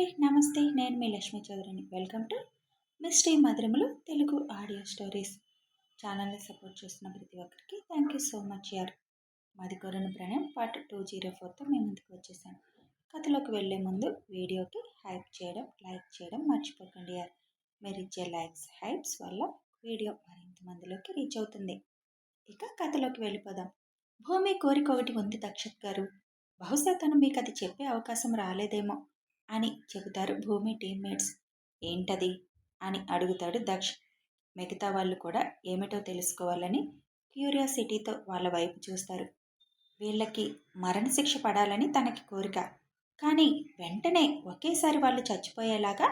అండి. నమస్తే. నేను మీ లక్ష్మీ చౌదరిని. వెల్కమ్ టు మిస్టీ మధురములు తెలుగు ఆడియో స్టోరీస్. ఛానల్ని సపోర్ట్ చేస్తున్న ప్రతి ఒక్కరికి థ్యాంక్ యూ సో మచ్ యార్. మాది కొరను ప్రణయం పార్ట్ 204తో మేము ముందుకు వచ్చేసాను. కథలోకి వెళ్లే ముందు వీడియోకి హైప్ చేయడం, లైక్ చేయడం మర్చిపోకండి యార్. మీరు ఇచ్చే లైక్స్, హైప్స్ వల్ల వీడియో మరింత మందిలోకి రీచ్ అవుతుంది. ఇక కథలోకి వెళ్ళిపోదాం. భూమి కోరిక ఒకటి ఉంది దక్షత్ గారు. బహుశా తను మీకు అది చెప్పే అవకాశం రాలేదేమో అని చెబుతారు భూమి టీమ్మేట్స్. ఏంటది అని అడుగుతాడు దక్ష్. మిగతా వాళ్ళు కూడా ఏమిటో తెలుసుకోవాలని క్యూరియాసిటీతో వాళ్ళ వైపు చూస్తారు. వీళ్ళకి మరణశిక్ష పడాలని తనకి కోరిక. కానీ వెంటనే ఒకేసారి వాళ్ళు చచ్చిపోయేలాగా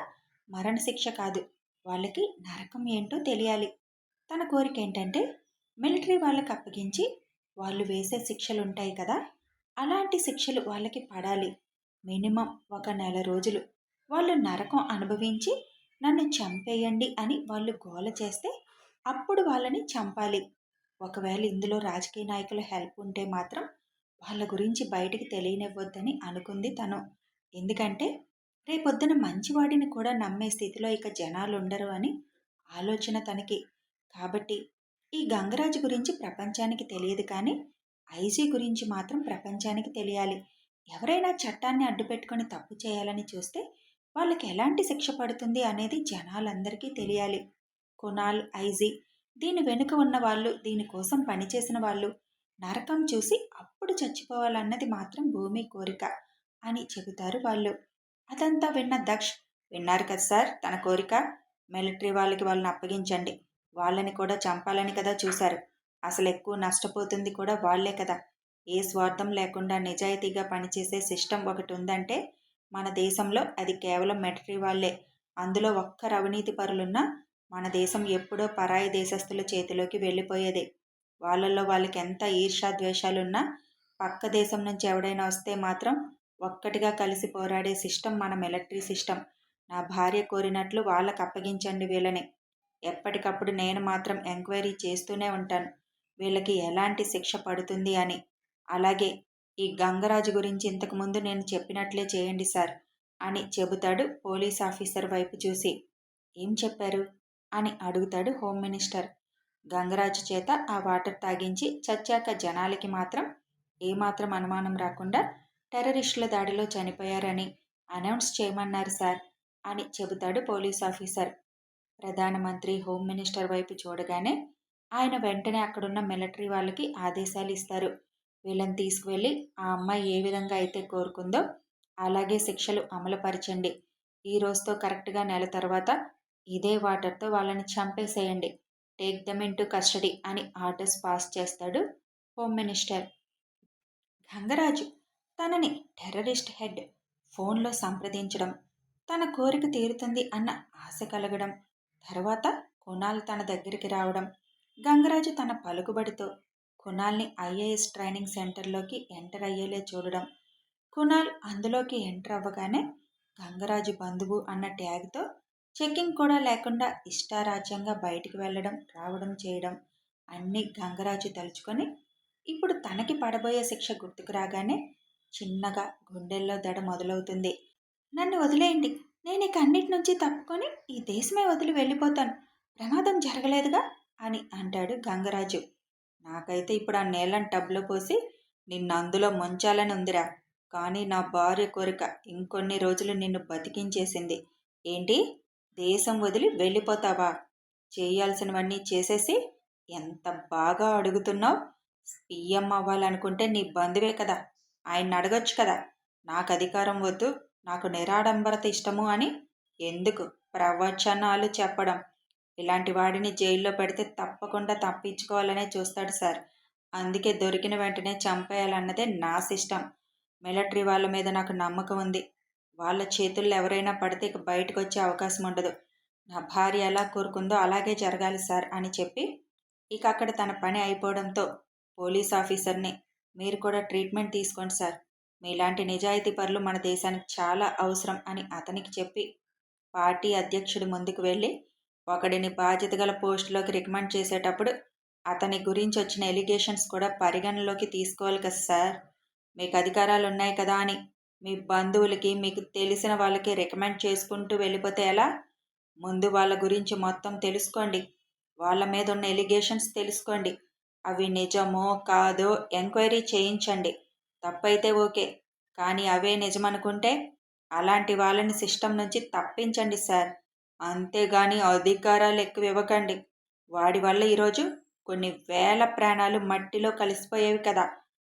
మరణశిక్ష కాదు, వాళ్ళకి నరకం ఏంటో తెలియాలి. తన కోరిక ఏంటంటే మిలిటరీ వాళ్ళకి అప్పగించి వాళ్ళు వేసే శిక్షలు ఉంటాయి కదా, అలాంటి శిక్షలు వాళ్ళకి పడాలి. మినిమం 1 నెల రోజులు వాళ్ళు నరకం అనుభవించి నన్ను చంపేయండి అని వాళ్ళు గోల చేస్తే అప్పుడు వాళ్ళని చంపాలి. ఒకవేళ ఇందులో రాజకీయ నాయకుల హెల్ప్ ఉంటే మాత్రం వాళ్ళ గురించి బయటికి తెలియనివ్వద్దని అనుకుంది తను. ఎందుకంటే రేపొద్దున మంచివాడిని కూడా నమ్మే స్థితిలో ఇక జనాలు ఉండరు అని ఆలోచన తనకి. కాబట్టి ఈ గంగరాజు గురించి ప్రపంచానికి తెలియదు, కానీ ఐజీ గురించి మాత్రం ప్రపంచానికి తెలియాలి. ఎవరైనా చట్టాన్ని అడ్డుపెట్టుకొని తప్పు చేయాలని చూస్తే వాళ్ళకి ఎలాంటి శిక్ష పడుతుంది అనేది జనాలందరికీ తెలియాలి. కునాల్, ఐజీ, దీని వెనుక ఉన్న వాళ్ళు, దీనికోసం పనిచేసిన వాళ్ళు నరకం చూసి అప్పుడు చచ్చిపోవాలన్నది మాత్రం భూమి కోరిక అని చెబుతారు వాళ్ళు. అదంతా విన్న దక్ష్, విన్నారు కదా సార్ తన కోరిక, మిలిటరీ వాళ్ళకి వాళ్ళని అప్పగించండి, వాళ్ళని కూడా చంపాలని కదా చూశారు, అసలు ఎక్కువ నష్టపోతుంది కూడా వాళ్లే కదా, ఏ స్వార్థం లేకుండా నిజాయితీగా పనిచేసే సిస్టమ్ ఒకటి ఉందంటే మన దేశంలో అది కేవలం మిలిటరీ వాళ్ళే. అందులో ఒక్కరు అవినీతి పరులున్నా మన దేశం ఎప్పుడో పరాయి దేశస్తుల చేతిలోకి వెళ్ళిపోయేదే. వాళ్ళల్లో వాళ్ళకి ఎంత ఈర్ష్యాద్వేషాలున్నా పక్క దేశం నుంచి ఎవడైనా వస్తే మాత్రం ఒక్కటిగా కలిసి పోరాడే సిస్టమ్ మన మిలిటరీ సిస్టమ్. నా భార్య కోరినట్లు వాళ్ళకు అప్పగించండి వీళ్ళని. ఎప్పటికప్పుడు నేను మాత్రం ఎంక్వైరీ చేస్తూనే ఉంటాను వీళ్ళకి ఎలాంటి శిక్ష పడుతుంది అని. అలాగే ఈ గంగరాజు గురించి ఇంతకుముందు నేను చెప్పినట్లే చేయండి సార్ అని చెబుతాడు పోలీస్ ఆఫీసర్ వైపు చూసి. ఏం చెప్పారు అని అడుగుతాడు హోమ్ మినిస్టర్. గంగరాజు చేత ఆ వాటర్ తాగించి చచ్చాక జనాలకి మాత్రం ఏమాత్రం అనుమానం రాకుండా టెర్రరిస్టుల దాడిలో చనిపోయారని అనౌన్స్ చేయమన్నారు సార్ అని చెబుతాడు పోలీస్ ఆఫీసర్. ప్రధానమంత్రి హోమ్ మినిస్టర్ వైపు చూడగానే ఆయన వెంటనే అక్కడున్న మిలిటరీ వాళ్ళకి ఆదేశాలు ఇస్తారు. వీళ్ళని తీసుకువెళ్ళి ఆ అమ్మాయి ఏ విధంగా అయితే కోరుకుందో అలాగే శిక్షలు అమలుపరచండి. ఈ రోజుతో కరెక్ట్గా నెల తర్వాత ఇదే వాటర్తో వాళ్ళని చంపేసేయండి. Take them into custody అని ఆర్డర్స్ పాస్ చేస్తాడు హోమ్ మినిస్టర్. గంగరాజు తనని టెర్రరిస్ట్ హెడ్ ఫోన్లో సంప్రదించడం, తన కోరిక తీరుతుంది అన్న ఆశ కలగడం, తర్వాత కునాల్ తన దగ్గరికి రావడం, గంగరాజు తన పలుకుబడితో కునాల్ని ఐఏఎస్ ట్రైనింగ్ సెంటర్లోకి ఎంటర్ అయ్యేలే చూడడం, కునాల్ అందులోకి ఎంటర్ అవ్వగానే గంగరాజు బంధువు అన్న ట్యాగ్తో చెకింగ్ కూడా లేకుండా ఇష్టారాజ్యంగా బయటికి వెళ్ళడం, రావడం చేయడం అన్నీ గంగరాజు తలుచుకొని ఇప్పుడు తనకి పడబోయే శిక్ష గుర్తుకు రాగానే చిన్నగా గుండెల్లో దడ మొదలవుతుంది. నన్ను వదిలేయండి, నేను ఇక అన్నిటి నుంచి తప్పుకొని ఈ దేశమే వదిలి వెళ్ళిపోతాను, ప్రమాదం జరగలేదుగా అని అంటాడు గంగరాజు. నాకైతే ఇప్పుడు ఆ నీళ్ళని టబ్లో పోసి నిన్ను అందులో ముంచాలని ఉందిరా, కానీ నా భార్య కోరిక ఇంకొన్ని రోజులు నిన్ను బతికించేసింది. ఏంటి, దేశం వదిలి వెళ్ళిపోతావా? చేయాల్సినవన్నీ చేసేసి ఎంత బాగా అడుగుతున్నావు. పిఎం అవ్వాలనుకుంటే నీ బంధువే కదా, ఆయన్ని అడగొచ్చు కదా. నాకు అధికారం వద్దు, నాకు నిరాడంబరత ఇష్టము అని ఎందుకు ప్రవచనాలు చెప్పడం? ఇలాంటి వాడిని జైల్లో పెడితే తప్పకుండా తప్పించుకోవాలనే చూస్తాడు సార్. అందుకే దొరికిన వెంటనే చంపేయాలన్నదే నా సిస్టమ్. మిలిటరీ వాళ్ళ మీద నాకు నమ్మకం ఉంది. వాళ్ళ చేతుల్లో ఎవరైనా పడితే ఇక బయటకు వచ్చే అవకాశం ఉండదు. నా భార్య ఎలా కోరుకుందో అలాగే జరగాలి సార్ అని చెప్పి ఇక అక్కడ తన పని అయిపోవడంతో పోలీస్ ఆఫీసర్ని, మీరు కూడా ట్రీట్మెంట్ తీసుకోండి సార్, మీలాంటి నిజాయితీ పరులు మన దేశానికి చాలా అవసరం అని అతనికి చెప్పి పార్టీ అధ్యక్షుడి ముందుకు వెళ్ళి ఒకడిని బాధ్యత గల పోస్టులోకి రికమెండ్ చేసేటప్పుడు అతని గురించి వచ్చిన ఎలిగేషన్స్ కూడా పరిగణలోకి తీసుకోవాలి కదా సార్, మీకు అధికారాలు ఉన్నాయి కదా అని మీ బంధువులకి మీకు తెలిసిన వాళ్ళకి రికమెండ్ చేసుకుంటూ వెళ్ళిపోతే ఎలా? ముందు వాళ్ళ గురించి మొత్తం తెలుసుకోండి. వాళ్ళ మీద ఉన్న ఎలిగేషన్స్ తెలుసుకోండి. అవి నిజమో కాదో ఎంక్వైరీ చేయించండి. తప్పైతే ఓకే, కానీ అవే నిజమనుకుంటే అలాంటి వాళ్ళని సిస్టమ్ నుంచి తప్పించండి సార్. అంతేగాని అధికారాలు ఎక్కువ ఇవ్వకండి. వాడి వల్ల ఈరోజు కొన్ని వేల ప్రాణాలు మట్టిలో కలిసిపోయేవి కదా.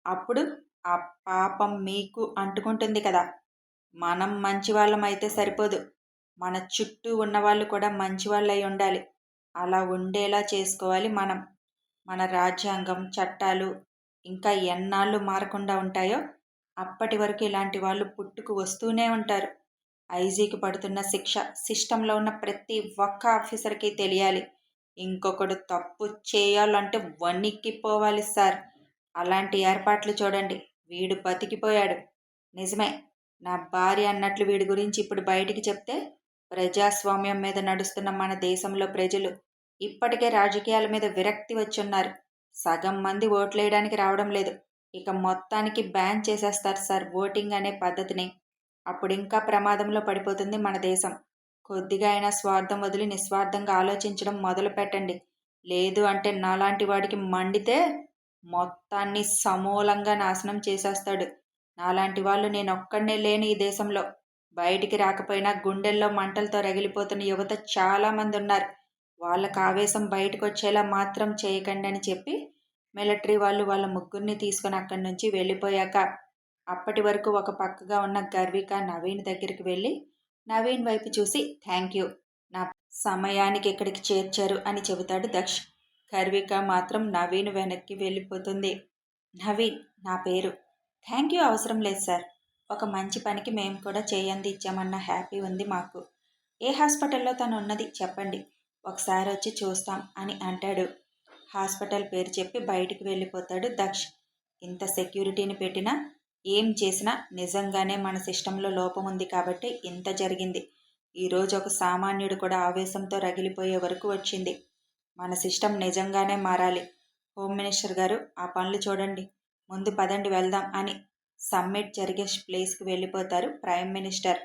అప్పుడు ఆ పాపం మీకు అంటుకుంటుంది కదా. మనం మంచివాళ్ళం అయితే సరిపోదు, మన చుట్టూ ఉన్నవాళ్ళు కూడా మంచివాళ్ళై ఉండాలి. అలా ఉండేలా చేసుకోవాలి మనం. మన రాజ్యాంగం, చట్టాలు ఇంకా ఎన్నాళ్ళు మారకుండా ఉంటాయో అప్పటి వరకు ఇలాంటి వాళ్ళు పుట్టుకు వస్తూనే ఉంటారు. ఐజీకి పడుతున్న శిక్ష సిస్టంలో ఉన్న ప్రతి ఒక్క ఆఫీసర్కి తెలియాలి. ఇంకొకడు తప్పు చేయాలంటే వణికిపోవాలి సార్. అలాంటి ఏర్పాట్లు చూడండి. వీడు బతికిపోయాడు. నిజమే, నా భార్య అన్నట్లు వీడి గురించి ఇప్పుడు బయటికి చెప్తే ప్రజాస్వామ్యం మీద నడుస్తున్న మన దేశంలో ప్రజలు ఇప్పటికే రాజకీయాల మీద విరక్తి వచ్చున్నారు. సగం మంది ఓట్లేయడానికి రావడం లేదు. ఇక మొత్తానికి బ్యాన్ చేసేస్తారు సార్ ఓటింగ్ అనే పద్ధతిని. అప్పుడు ఇంకా ప్రమాదంలో పడిపోతుంది మన దేశం. కొద్దిగా అయినా స్వార్థం వదిలి నిస్వార్థంగా ఆలోచించడం మొదలు పెట్టండి. లేదు అంటే నాలాంటి వాడికి మండితే మొత్తాన్ని సమూలంగా నాశనం చేసేస్తాడు. నాలాంటి వాళ్ళు నేనొక్కడినే లేను ఈ దేశంలో. బయటికి రాకపోయినా గుండెల్లో మంటలతో రగిలిపోతున్న యువత చాలామంది ఉన్నారు. వాళ్ళకు ఆవేశం బయటకు వచ్చేలా మాత్రం చేయకండి అని చెప్పి మిలిటరీ వాళ్ళు వాళ్ళ ముగ్గురిని తీసుకొని అక్కడి నుంచి వెళ్ళిపోయాక అప్పటి వరకు ఒక పక్కగా ఉన్న గర్విక నవీన్ దగ్గరికి వెళ్ళి నవీన్ వైపు చూసి థ్యాంక్ యూ, నా సమయానికి ఇక్కడికి చేర్చారు అని చెబుతాడు దక్ష్. గర్విక మాత్రం నవీన్ వెనక్కి వెళ్ళిపోతుంది. నవీన్ నా పేరు. థ్యాంక్ యూ అవసరం లేదు సార్. ఒక మంచి పనికి మేము కూడా చేయంది ఇచ్చామన్న హ్యాపీ ఉంది మాకు. ఏ హాస్పిటల్లో తను ఉన్నది చెప్పండి, ఒకసారి వచ్చి చూస్తాం అని అంటాడు. హాస్పిటల్ పేరు చెప్పి బయటికి వెళ్ళిపోతాడు దక్ష్. ఇంత సెక్యూరిటీని పెట్టినా ఏం చేసినా నిజంగానే మన సిస్టంలో లోపం ఉంది కాబట్టి ఇంత జరిగింది. ఈరోజు ఒక సామాన్యుడు కూడా ఆవేశంతో రగిలిపోయే వరకు వచ్చింది. మన సిస్టమ్ నిజంగానే మారాలి. హోమ్ మినిస్టర్ గారు ఆ పనులు చూడండి, ముందు పదండి వెళ్దాం అని సమ్మిట్ జరిగే ప్లేస్కి వెళ్ళిపోతారు ప్రైమ్ మినిస్టర్.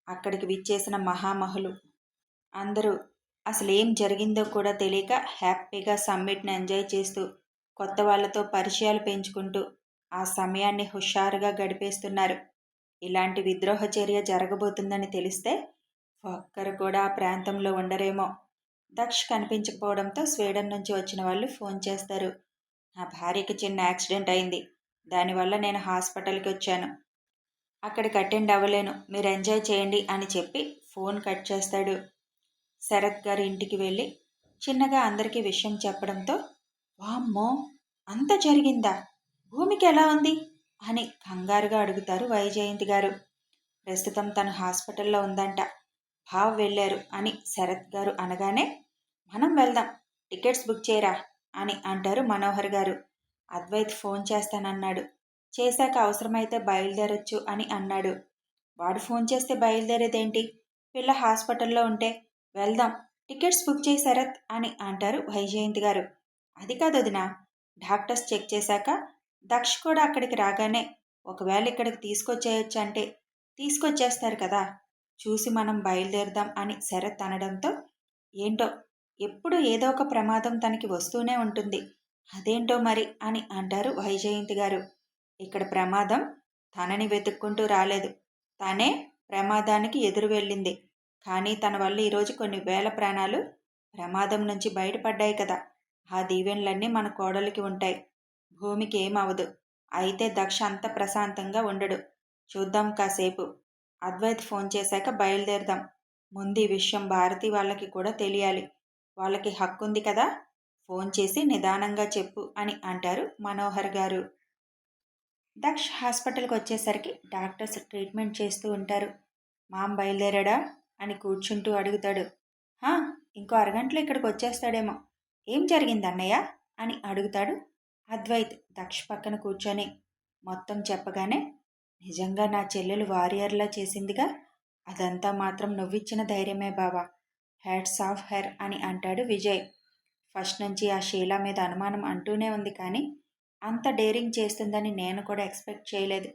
అక్కడికి విచ్చేసిన మహామహులు అందరూ అసలు ఏం జరిగిందో కూడా తెలియక హ్యాపీగా సమ్మిట్ని ఎంజాయ్ చేస్తూ కొత్త వాళ్ళతో పరిచయాలు పెంచుకుంటూ ఆ సమయాన్ని హుషారుగా గడిపేస్తున్నారు. ఇలాంటి విద్రోహ చర్య జరగబోతుందని తెలిస్తే ఒక్కరు కూడా ఆ ప్రాంతంలో ఉండరేమో. దక్ష్ కనిపించకపోవడంతో స్వీడన్ నుంచి వచ్చిన వాళ్ళు ఫోన్ చేస్తారు. నా భార్యకి చిన్న యాక్సిడెంట్ అయింది, దానివల్ల నేను హాస్పిటల్కి వచ్చాను, అక్కడికి అటెండ్ అవ్వలేను, మీరు ఎంజాయ్ చేయండి అని చెప్పి ఫోన్ కట్ చేస్తాడు. శరత్ గారి ఇంటికి వెళ్ళి చిన్నగా అందరికీ విషయం చెప్పడంతో వామ్మో అంత జరిగిందా, భూమికి ఎలా ఉంది అని కంగారుగా అడుగుతారు వైజయంతి గారు. ప్రస్తుతం తను హాస్పిటల్లో ఉందంట, భావ్ వెళ్ళారు అని శరత్ గారు అనగానే మనం వెళ్దాం, టికెట్స్ బుక్ చేయరా అని అంటారు మనోహర్ గారు. అద్వైత్ ఫోన్ చేస్తానన్నాడు, చేశాక అవసరమైతే బయలుదేరొచ్చు అని అన్నాడు. వాడు ఫోన్ చేస్తే బయలుదేరేదేంటి, పిల్ల హాస్పిటల్లో ఉంటే వెళ్దాం, టికెట్స్ బుక్ చేయి శరత్ అని అంటారు వైజయంతి గారు. అది కాదు వదినా, డాక్టర్స్ చెక్ చేశాక దక్ష్ కూడా అక్కడికి రాగానే ఒకవేళ ఇక్కడికి తీసుకొచ్చేయచ్చు అంటే తీసుకొచ్చేస్తారు కదా, చూసి మనం బయలుదేరదాం అని శరత్ అనడంతో ఏంటో ఎప్పుడు ఏదో ఒక ప్రమాదం తనకి వస్తూనే ఉంటుంది, అదేంటో మరి అని అంటారు వైజయంతి గారు. ఇక్కడ ప్రమాదం తనని వెతుక్కుంటూ రాలేదు, తనే ప్రమాదానికి ఎదురు వెళ్ళింది. కానీ తన వల్ల ఈరోజు కొన్ని వేల ప్రాణాలు ప్రమాదం నుంచి బయటపడ్డాయి కదా, ఆ దీవెనలన్నీ మన కోడలికి ఉంటాయి, భూమికి ఏమవదు. అయితే దక్ష అంత ప్రశాంతంగా ఉండడు, చూద్దాం కాసేపు. అద్వైత్ ఫోన్ చేశాక బయలుదేరదాం. ముందు ఈ విషయం భారతి వాళ్ళకి కూడా తెలియాలి, వాళ్ళకి హక్కు ఉంది కదా, ఫోన్ చేసి నిదానంగా చెప్పు అని అంటారు మనోహర్ గారు. దక్ష్ హాస్పిటల్కి వచ్చేసరికి డాక్టర్స్ ట్రీట్మెంట్ చేస్తూ ఉంటారు. మామ్ బయలుదేరాడా అని కూర్చుంటూ అడుగుతాడు. హా, ఇంకో అరగంటలో ఇక్కడికి వచ్చేస్తాడేమో. ఏం జరిగింది అన్నయ్య అని అడుగుతాడు అద్వైత్ దక్ష్ పక్కన కూర్చొని. మొత్తం చెప్పగానే నిజంగా నా చెల్లెలు వారియర్లా చేసిందిగా, అదంతా మాత్రం నువ్విచ్చిన ధైర్యమే బావా, హ్యాట్స్ ఆఫ్ హెర్ అని అంటాడు విజయ్. ఫస్ట్ నుంచి ఆ షీలా మీద అనుమానం అంటూనే ఉంది కానీ అంత డేరింగ్ చేస్తుందని నేను కూడా ఎక్స్పెక్ట్ చేయలేదు.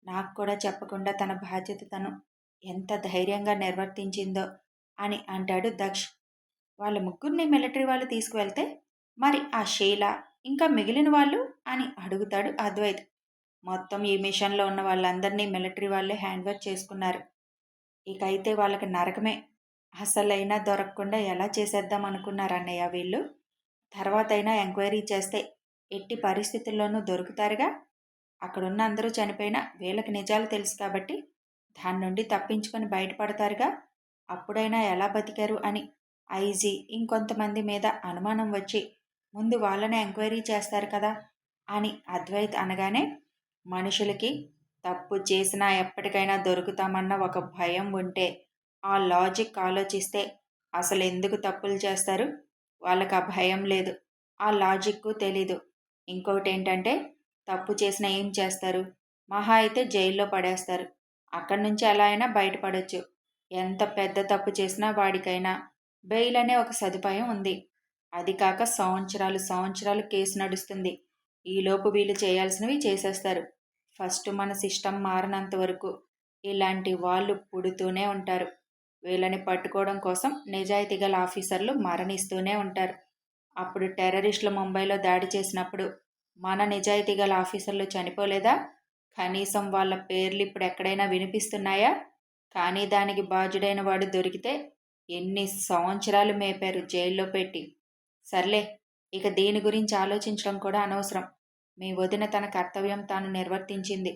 నాకు కూడా చెప్పకుండా తన బాధ్యత తను ఎంత ధైర్యంగా నిర్వర్తించిందో అని అంటాడు దక్ష్. వాళ్ళ ముగ్గురిని మిలిటరీ వాళ్ళు తీసుకువెళ్తే మరి ఆ షీల ఇంకా మిగిలిన వాళ్ళు అని అడుగుతాడు అద్వైత్. మొత్తం ఈ మిషన్లో ఉన్న వాళ్ళందరినీ మిలిటరీ వాళ్ళే హ్యాండ్ ఓవర్ చేసుకున్నారు. ఇక అయితే వాళ్ళకి నరకమే. అసలైనా దొరకకుండా ఎలా చేసేద్దాం అనుకున్నారన్నయ్య వీళ్ళు. తర్వాతైనా ఎంక్వైరీ చేస్తే ఎట్టి పరిస్థితుల్లోనూ దొరుకుతారుగా. అక్కడున్న అందరూ చనిపోయినా వీళ్ళకి నిజాలు తెలుసు కాబట్టి దాని నుండి తప్పించుకొని బయటపడతారుగా. అప్పుడైనా ఎలా బతికారు అని ఐజీ ఇంకొంతమంది మీద అనుమానం వచ్చి ముందు వాళ్ళనే ఎంక్వైరీ చేస్తారు కదా అని అద్వైత్ అనగానే, మనుషులకి తప్పు చేసినా ఎప్పటికైనా దొరుకుతామన్న ఒక భయం ఉంటే, ఆ లాజిక్ ఆలోచిస్తే అసలు ఎందుకు తప్పులు చేస్తారు? వాళ్ళకి ఆ భయం లేదు, ఆ లాజిక్కు తెలీదు. ఇంకొకటి ఏంటంటే, తప్పు చేసినా ఏం చేస్తారు? మహా అయితే జైల్లో పడేస్తారు. అక్కడి నుంచి ఎలా అయినా బయటపడొచ్చు. ఎంత పెద్ద తప్పు చేసినా వాడికైనా బెయిల్ అనే ఒక సదుపాయం ఉంది. అది కాక సంవత్సరాలు సంవత్సరాలు కేసు నడుస్తుంది. ఈలోపు వీళ్ళు చేయాల్సినవి చేసేస్తారు. ఫస్ట్ మన సిస్టమ్ మారినంత వరకు ఇలాంటి వాళ్ళు పుడుతూనే ఉంటారు. వీళ్ళని పట్టుకోవడం కోసం నిజాయితీ గల ఆఫీసర్లు మరణిస్తూనే ఉంటారు. అప్పుడు టెర్రరిస్టులు ముంబైలో దాడి చేసినప్పుడు మన నిజాయితీ గల ఆఫీసర్లు చనిపోలేదా? కనీసం వాళ్ళ పేర్లు ఇప్పుడు ఎక్కడైనా వినిపిస్తున్నాయా? కానీ దానికి బాధ్యుడైన వాడు దొరికితే ఎన్ని సంవత్సరాలు మేపారు జైల్లో పెట్టి. సర్లే, ఇక దీని గురించి ఆలోచించడం కూడా అనవసరం. మీ వదిన తన కర్తవ్యం తాను నిర్వర్తించింది.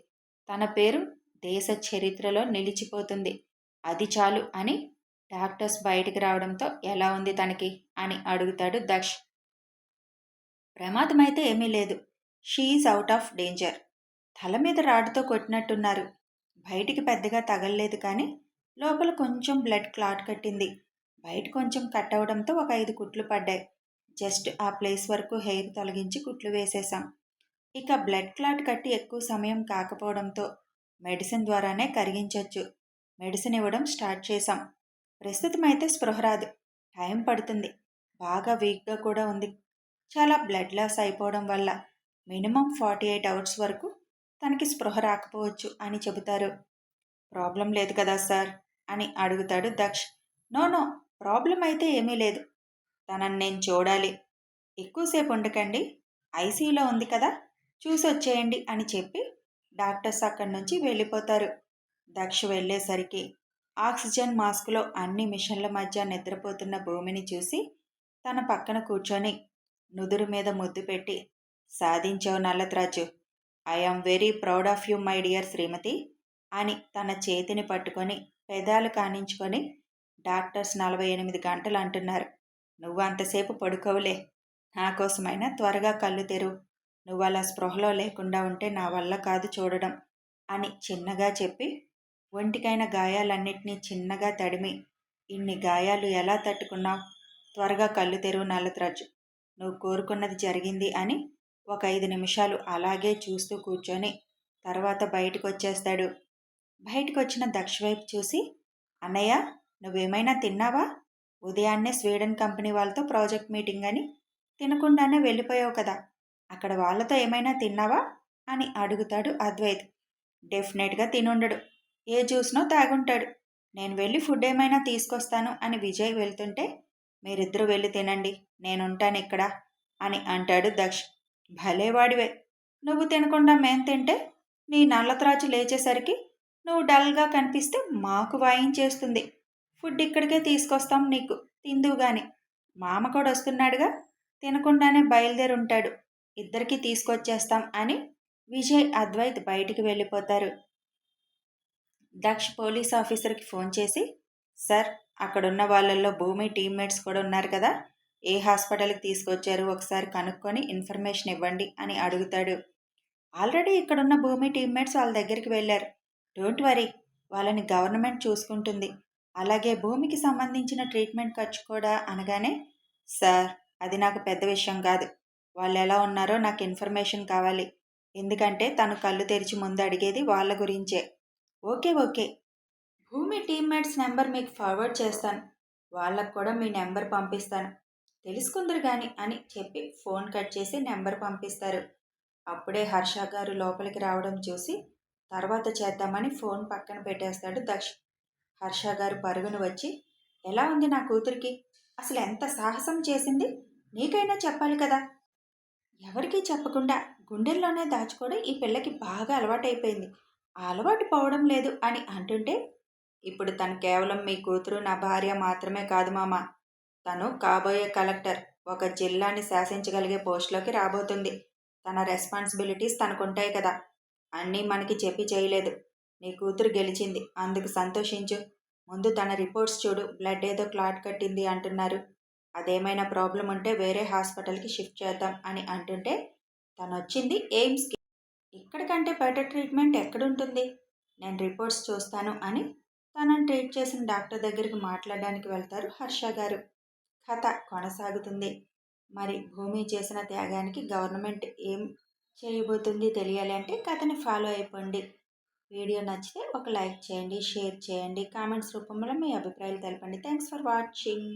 తన పేరు దేశ చరిత్రలో నిలిచిపోతుంది. అది చాలు అని డాక్టర్స్ బయటికి రావడంతో ఎలా ఉంది తనకి అని అడుగుతాడు దక్ష్. ప్రమాదమైతే ఏమీ లేదు. She is out of danger. తల మీద రాడ్డుతో కొట్టినట్టున్నారు. బయటికి పెద్దగా తగలలేదు కానీ లోపల కొంచెం బ్లడ్ క్లాట్ కట్టింది. బయట కొంచెం కట్ అవడంతో ఒక 5 కుట్లు పడ్డాయి. జస్ట్ ఆ ప్లేస్ వరకు హెయిర్ తొలగించి కుట్లు వేసేశాం. ఇక బ్లడ్ క్లాట్ కట్టి ఎక్కువ సమయం కాకపోవడంతో మెడిసిన్ ద్వారానే కరిగించవచ్చు. మెడిసిన్ ఇవ్వడం స్టార్ట్ చేశాం. ప్రస్తుతం అయితే స్పృహ రాదు. టైం పడుతుంది. బాగా వీక్గా కూడా ఉంది. చాలా బ్లడ్ లాస్ అయిపోవడం వల్ల మినిమం 48 అవర్స్ వరకు తనకి స్పృహ రాకపోవచ్చు అని చెబుతారు. ప్రాబ్లం లేదు కదా సార్ అని అడుగుతాడు దక్ష్. నో నో, ప్రాబ్లం అయితే ఏమీ లేదు. తనని నేను చూడాలి. ఎక్కువసేపు ఉండకండి, ఐసీయూలో ఉంది కదా, చూసి వచ్చేయండి అని చెప్పి డాక్టర్స్ అక్కడి నుంచి వెళ్ళిపోతారు. దక్ష్ వెళ్ళేసరికి ఆక్సిజన్ మాస్కులో అన్ని మిషన్ల మధ్య నిద్రపోతున్న భూమిని చూసి తన పక్కన కూర్చొని నుదురు మీద ముద్దు పెట్టి, సాధించావు Nallatraju, I am very proud of you my dear Srimati అని తన చేతిని పట్టుకొని పెదాలు కానించుకొని, డాక్టర్స్ 48 గంటలు అంటున్నారు. నువ్వు అంతసేపు పడుకోవులే, నా కోసమైనా త్వరగా కళ్ళు తెరువు. నువ్వు అలా స్పృహలో లేకుండా ఉంటే నా వల్ల కాదు చూడడం అని చిన్నగా చెప్పి ఒంటికైన గాయాలన్నిటినీ చిన్నగా తడిమి, ఇన్ని గాయాలు ఎలా తట్టుకున్నావు? త్వరగా కళ్ళు తెరువు నల్లత్రాజు, నువ్వు కోరుకున్నది జరిగింది అని ఒక 5 నిమిషాలు అలాగే చూస్తూ కూర్చొని తర్వాత బయటకు వచ్చేస్తాడు. బయటకు వచ్చిన దక్ష్ వైపు చూసి, అన్నయ్య, నువ్వేమైనా తిన్నావా? ఉదయాన్నే స్వీడన్ కంపెనీ వాళ్ళతో ప్రాజెక్ట్ మీటింగ్ అని తినకుండానే వెళ్ళిపోయావు కదా, అక్కడ వాళ్ళతో ఏమైనా తిన్నావా అని అడుగుతాడు అద్వైత్. డెఫినెట్గా తినుండడు, ఏ జ్యూస్నో తాగుంటాడు. నేను వెళ్ళి ఫుడ్ ఏమైనా తీసుకొస్తాను అని విజయ్ వెళ్తుంటే, మీరిద్దరూ వెళ్ళి తినండి, నేనుంటాను ఇక్కడ అని అంటాడు దక్ష్. భలేవాడివే, నువ్వు తినకుండా మేం తింటే నీ నల్లత్రాజు లేచేసరికి నువ్వు డల్గా కనిపిస్తే మాకు వాయించేస్తుంది. ఫుడ్ ఇక్కడికే తీసుకొస్తాం నీకు, తిందువు గాని. మామ కూడా వస్తున్నాడుగా, తినకుండానే బయలుదేరుంటాడు, ఇద్దరికీ తీసుకొచ్చేస్తాం అని విజయ్ అద్వైత్ బయటికి వెళ్ళిపోతారు. దక్ష్ పోలీస్ ఆఫీసర్కి ఫోన్ చేసి, సార్, అక్కడున్న వాళ్ళల్లో భూమి టీమ్మేట్స్ కూడా ఉన్నారు కదా, ఏ హాస్పిటల్కి తీసుకొచ్చారు ఒకసారి కనుక్కొని ఇన్ఫర్మేషన్ ఇవ్వండి అని అడుగుతాడు. ఆల్రెడీ ఇక్కడున్న భూమి టీమ్మేట్స్ వాళ్ళ దగ్గరికి వెళ్ళారు. డోంట్ వరీ, వాళ్ళని గవర్నమెంట్ చూసుకుంటుంది. అలాగే భూమికి సంబంధించిన ట్రీట్మెంట్ ఖర్చు కూడా అనగానే, సార్, అది నాకు పెద్ద విషయం కాదు. వాళ్ళు ఎలా ఉన్నారో నాకు ఇన్ఫర్మేషన్ కావాలి. ఎందుకంటే తను కళ్ళు తెరిచి ముందు అడిగేది వాళ్ళ గురించే. ఓకే ఓకే, భూమి టీమ్మేట్స్ నెంబర్ మీకు ఫార్వర్డ్ చేస్తాను. వాళ్ళకు కూడా మీ నెంబర్ పంపిస్తాను, తెలుసుకుందరు కానీ అని చెప్పి ఫోన్ కట్ చేసి నెంబర్ పంపిస్తారు. అప్పుడే హర్ష గారు లోపలికి రావడం చూసి తర్వాత చేద్దామని ఫోన్ పక్కన పెట్టేస్తాడు దక్ష్. హర్ష గారు పరుగున వచ్చి, ఎలా ఉంది నా కూతురికి? అసలు ఎంత సాహసం చేసింది? నీకైనా చెప్పాలి కదా. ఎవరికీ చెప్పకుండా గుండెల్లోనే దాచుకోవడం ఈ పిల్లకి బాగా అలవాటైపోయింది. ఆ అలవాటు పోవడం లేదు అని అంటుంటే, ఇప్పుడు తను కేవలం మీ కూతురు నా భార్య మాత్రమే కాదు మామ. తను కాబోయే కలెక్టర్, ఒక జిల్లాని శాసించగలిగే పోస్టులోకి రాబోతుంది. తన రెస్పాన్సిబిలిటీస్ తనకుంటాయి కదా. అన్నీ మనకి చెప్పి చేయలేదు. నీ కూతురు గెలిచింది, అందుకు సంతోషించు. ముందు తన రిపోర్ట్స్ చూడు, బ్లడ్ ఏదో క్లాట్ కట్టింది అంటున్నారు. అదేమైనా ప్రాబ్లం ఉంటే వేరే హాస్పిటల్కి షిఫ్ట్ చేద్దాం అని అంటుంటే, తను వచ్చింది ఎయిమ్స్కి. ఇక్కడికంటే బెటర్ ట్రీట్మెంట్ ఎక్కడుంటుంది? నేను రిపోర్ట్స్ చూస్తాను అని తనని ట్రీట్ చేసిన డాక్టర్ దగ్గరికి మాట్లాడడానికి వెళ్తారు హర్ష గారు. కథ కొనసాగుతుంది. మరి భూమి చేసిన త్యాగానికి గవర్నమెంట్ ఏం చేయబోతుంది తెలియాలి అంటే కథని ఫాలో అయిపోండి. వీడియో నచ్చితే ఒక లైక్ చేయండి, షేర్ చేయండి, కామెంట్స్ రూపంలో మీ అభిప్రాయాలు తెలపండి. Thanks for watching.